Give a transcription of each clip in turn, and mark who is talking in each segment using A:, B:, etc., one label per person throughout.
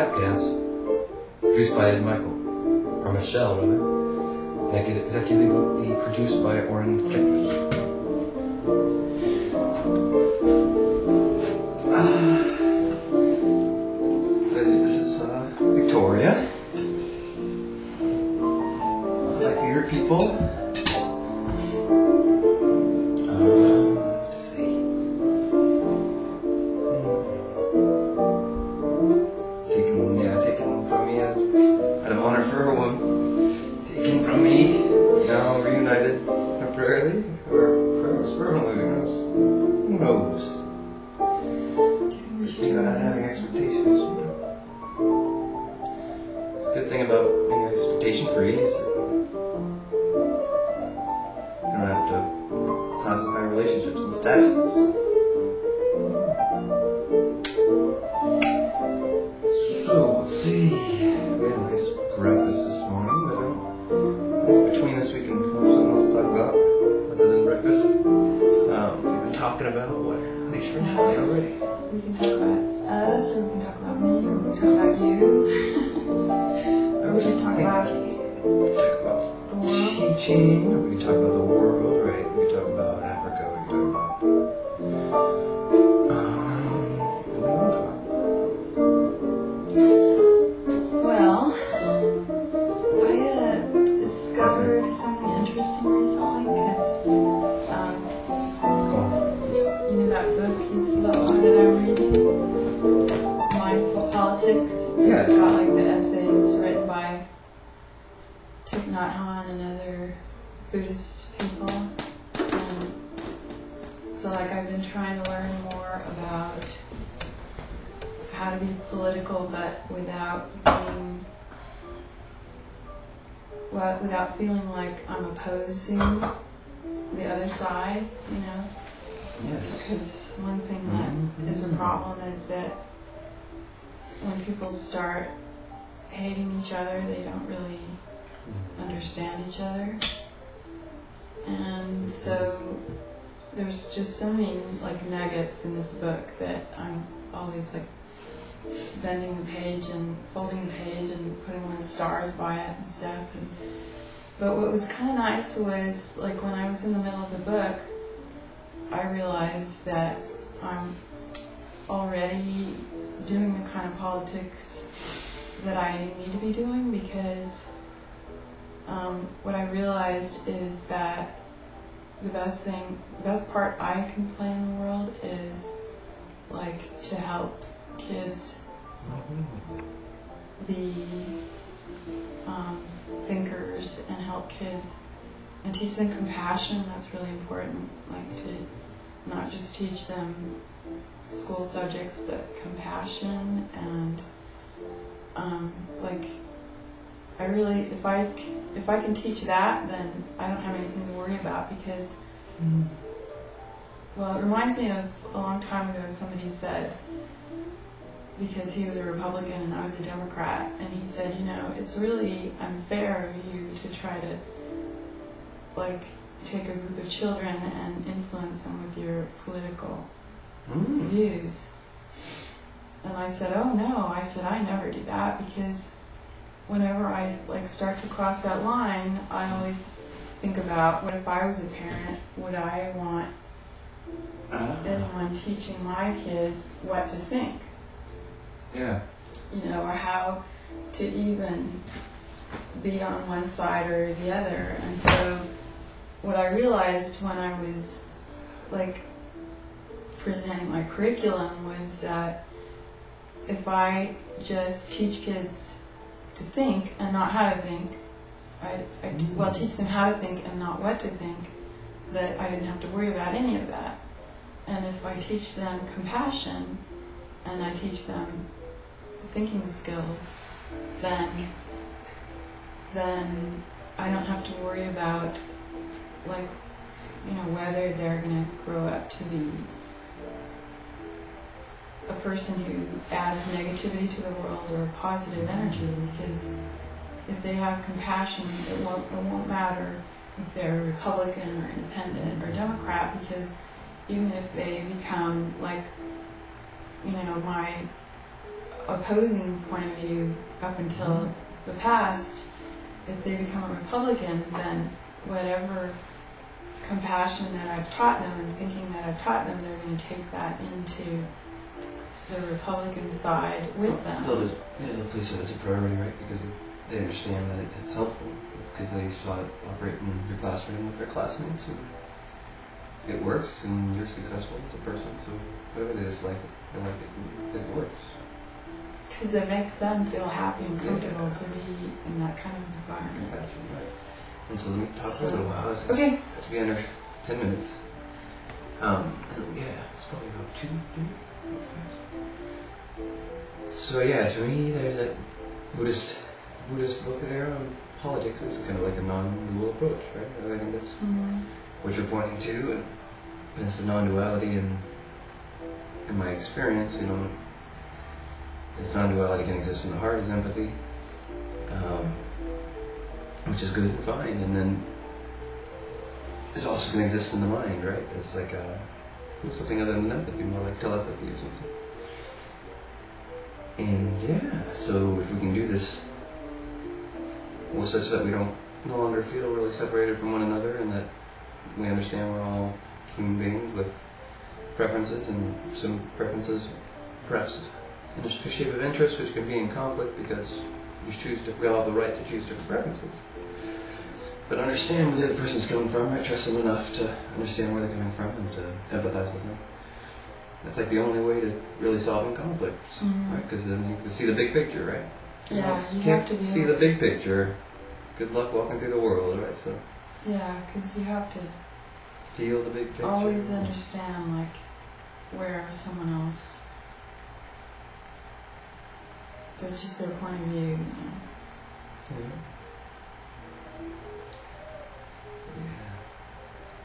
A: Tap Dance, produced by Ed Michael, or Michelle rather, executively produced by Oren Kepner. So this is Victoria. My favorite people. Let's see. Taken from me out of honor for her one. Taken from me, reunited temporarily, or perhaps permanently, who knows? Having expectations. It's a good thing about being expectation free is that you don't have to classify relationships and statuses. So let's see. We had a nice breakfast this morning, but between us we can come up with something else to talk about other than breakfast. We've been talking about what? At least recently already.
B: We can talk about us, or we can talk about me, or we can talk about you. Or we can talk about
A: the
B: world.
A: teaching, or we can talk about the world, right? We can talk about Africa, we can talk about what do we want to talk about?
B: Well, I discovered something interesting recently because that book is that I'm reading, Mindful Politics.
A: Yes.
B: It's got like the essays written by Thich Nhat Hanh and other Buddhist people. And so like I've been trying to learn more about how to be political but without feeling like I'm opposing the other side,
A: Yes.
B: Because one thing that is a problem is that when people start hating each other, they don't really understand each other. And so there's just so many like nuggets in this book that I'm always like bending the page and folding the page and putting little stars by it and stuff. But what was kind of nice was like when I was in the middle of the book, I realized that I'm already doing the kind of politics that I need to be doing because what I realized is that the best part I can play in the world is like to help kids be thinkers and help kids and teach them compassion. That's really important, like to not just teach them school subjects but compassion and I really, if I can teach that, then I don't have anything to worry about because well, it reminds me of a long time ago somebody said, because he was a Republican and I was a Democrat, and he said, it's really unfair of you to try to like take a group of children and influence them with your political views. And I said, oh no, I never do that because whenever I like start to cross that line, I always think about what if I was a parent, would I want anyone teaching my kids what to think?
A: Yeah.
B: Or how to even be on one side or the other. And so what I realized when I was like presenting my curriculum was that if I just teach kids to think and not how to think, teach them how to think and not what to think, that I didn't have to worry about any of that. And if I teach them compassion and I teach them thinking skills, then I don't have to worry about whether they're going to grow up to be a person who adds negativity to the world or positive energy, because if they have compassion, it won't matter if they're Republican or Independent or Democrat, because even if they become my opposing point of view up until the past, if they become a Republican, then whatever compassion that I've taught them and thinking that I've taught them, they're going to take that into the Republican side with them.
C: They'll place it as a priority, right? Because they understand that it's helpful, because they saw it operate in your classroom with their classmates, and it works, and you're successful as a person. So whatever they dislike it, they like it because it works.
B: Because it makes them feel happy and comfortable to be in that kind of environment.
C: Compassion, right? And so let me talk for a little while. Let's
B: Okay.
C: have to be under 10 minutes. It's probably about 2, 3. So yeah, to me, there's that Buddhist book there on politics. It's kind of like a non-dual approach, right? I think that's what you're pointing to, and it's the non-duality. And in my experience, this non-duality can exist in the heart as empathy, which is good and fine, and then it's also going to exist in the mind, right? It's like it's something other than empathy, more like telepathy or something. And so if we can do this such that we don't no longer feel really separated from one another, and that we understand we're all human beings with preferences, and some preferences perhaps in the shape of interest, which can be in conflict because we all have the right to choose different preferences. But understand where the other person's coming from, right? Trust them enough to understand where they're coming from and to empathize with them. That's like the only way to really solving conflicts, right? Because then you can see the big picture, right?
B: Yeah,
C: you have to see the big picture. Good luck walking through the world, right? So
B: yeah, because you have to
C: feel the big picture.
B: Always understand where someone else, they're just their point of view.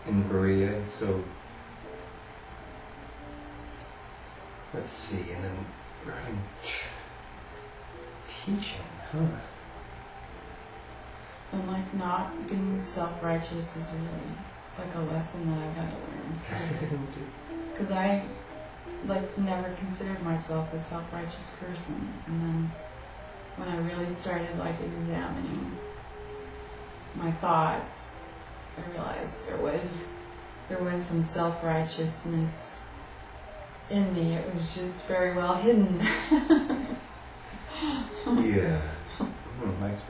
C: Inquiry, so let's see, and then regarding teaching,
B: And not being self-righteous is really a lesson that I've had to learn. Because I never considered myself a self-righteous person, and then when I really started examining my thoughts, I realized there was some self-righteousness in me. It was just very well hidden.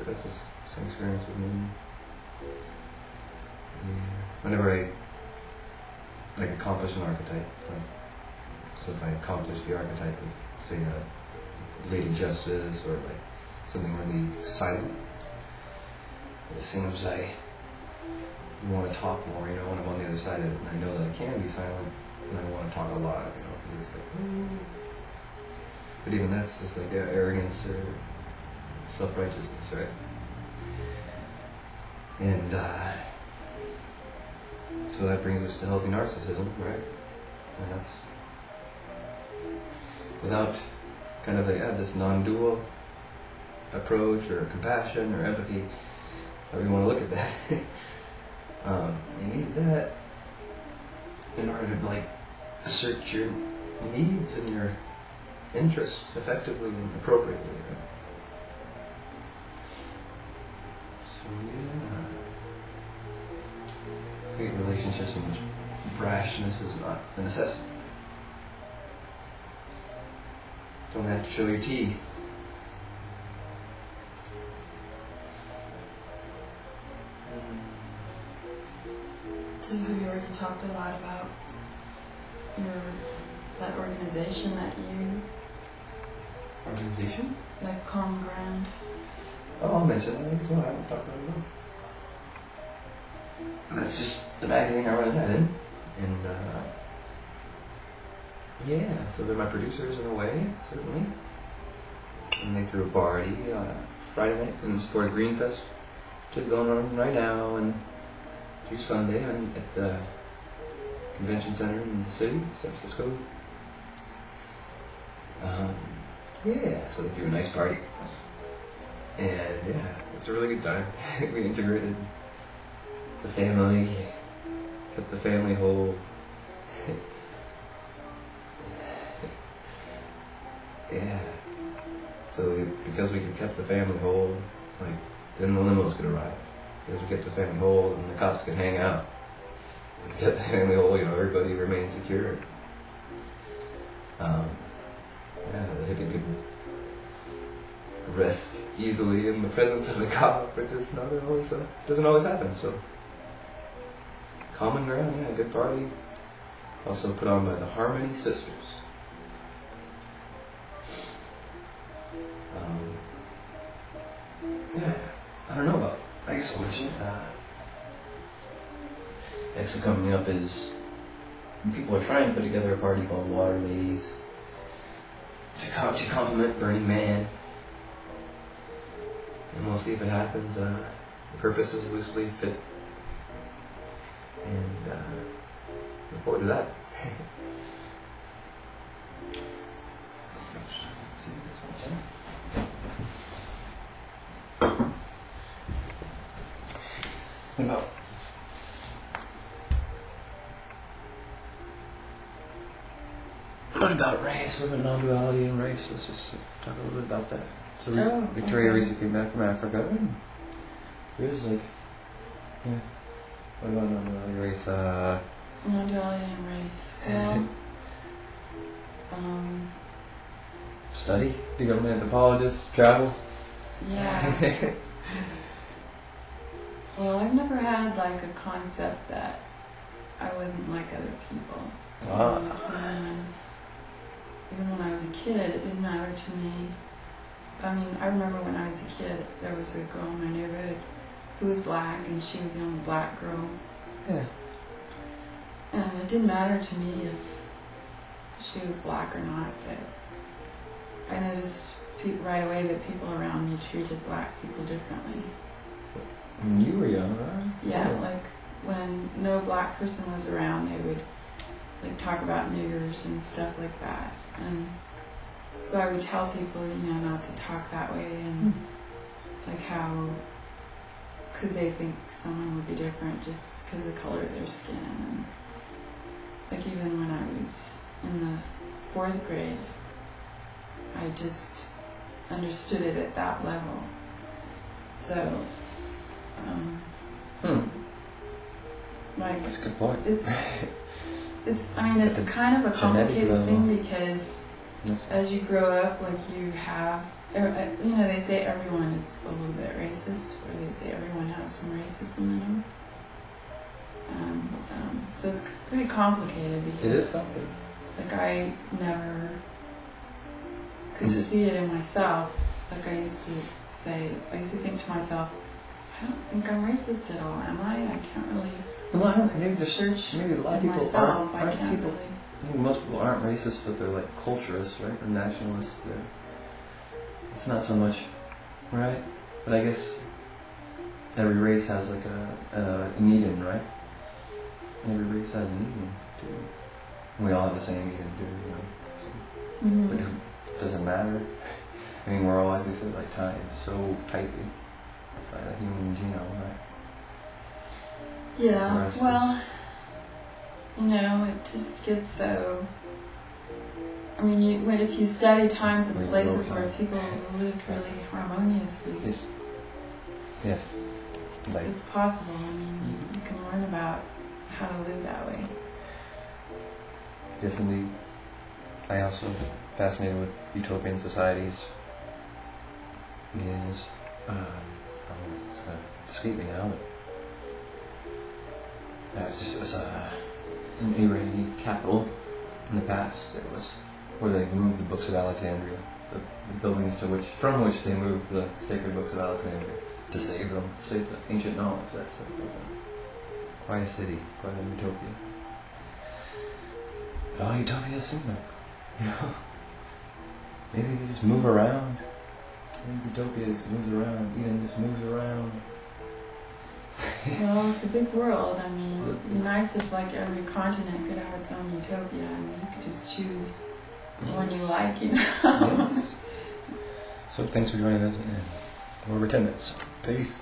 C: That's the same experience with me. Whenever I accomplish an archetype, so if I accomplish the archetype of, say, Lady Justice, or something really silent, it seems I want to talk more, when I'm on the other side of it, and I know that I can be silent, and I want to talk a lot, because it's but even that's just arrogance or self-righteousness, right? And so that brings us to healthy narcissism, right? And that's without kind of this non-dual approach or compassion or empathy, however you want to look at that. You need that in order to assert your needs and your interests effectively and appropriately. Right? So great relationships in which brashness is not a necessity. Don't have to show your teeth.
B: So have you already talked a lot about that organization that you...
C: Organization?
B: Common Ground?
C: Oh, I'll mention that as well. I haven't talked about it at all. That's just the magazine I run an ad in. And so they're my producers in a way, certainly. And they threw a party Friday night in support of Greenfest, which is going on right now, and through Sunday at the convention center in the city, San Francisco. So they threw a nice party. And it's a really good time. We integrated the family, kept the family whole. So because we kept the family whole, like then the limos could arrive. Because we kept the family whole, and the cops could hang out. To get the family whole, everybody remained secure. Yeah, the hippie could rest easily in the presence of the cop, which is not always doesn't always happen. So common ground, yeah, good party. Also put on by the Harmony Sisters. Yeah, I don't know about isolation. Next coming up is people are trying to put together a party called Water Ladies to compliment Burning Man. And we'll see if it happens. The purpose is loosely fit. And look forward to that. What about race? What about non-duality and race? Let's just talk a little bit about that. So Victoria recently came back from Africa. It was like, yeah. What about non-duality race?
B: Non-duality and race. Well,
C: study, become an anthropologist, travel.
B: Yeah. Well, I've never had like a concept that I wasn't like other people. Even when I was a kid, it didn't matter to me. I mean, I remember when I was a kid, there was a girl in my neighborhood who was black, and she was the only black girl.
C: Yeah.
B: And it didn't matter to me if she was black or not, but I noticed right away that people around me treated black people differently.
C: When you were young, right?
B: Yeah, like when no black person was around, they would like talk about niggers and stuff like that. And so I would tell people, not to talk that way, and like how could they think someone would be different just because of the color of their skin. And like even when I was in the 4th grade, I just understood it at that level. So, like,
C: that's a good point.
B: It's kind of a complicated thing because as you grow up, like you have, they say everyone is a little bit racist, or they say everyone has some racism in them. So it's pretty complicated because
C: it is complicated.
B: Like I never could see it in myself. Like I used to think to myself, I don't think I'm racist at all, am I? I can't really.
C: Well, I don't. Maybe a lot of people aren't.
B: I
C: think most people aren't racist, but they're like culturists, right? Or nationalists. It's not so much, right? But I guess every race has like an Eden, right? Every race has an Eden too. And we all have the same Eden too, So, but it doesn't matter. I mean, we're all, as you said, like tied so tightly by the human genome, right?
B: Yeah, well, it just gets so. I mean, if you study times and places where people lived really harmoniously,
C: yes, like
B: it's possible. I mean, you can learn about how to live that way.
C: Yes, indeed. I also fascinated with utopian societies. It's going to escape me now, but it was an Iranian capital in the past. It was where they moved the books of Alexandria, the buildings from which they moved the sacred books of Alexandria to save the ancient knowledge. That stuff was quite a city, quite a utopia. But all utopias seem like, maybe they just move around. Maybe utopia just moves around. Eden just moves around.
B: Well, it's a big world. I mean, it'd be nice if like every continent could have its own utopia. I mean, you could just choose the one you like,
C: Yes. So thanks for joining us. We're over 10 minutes. Peace.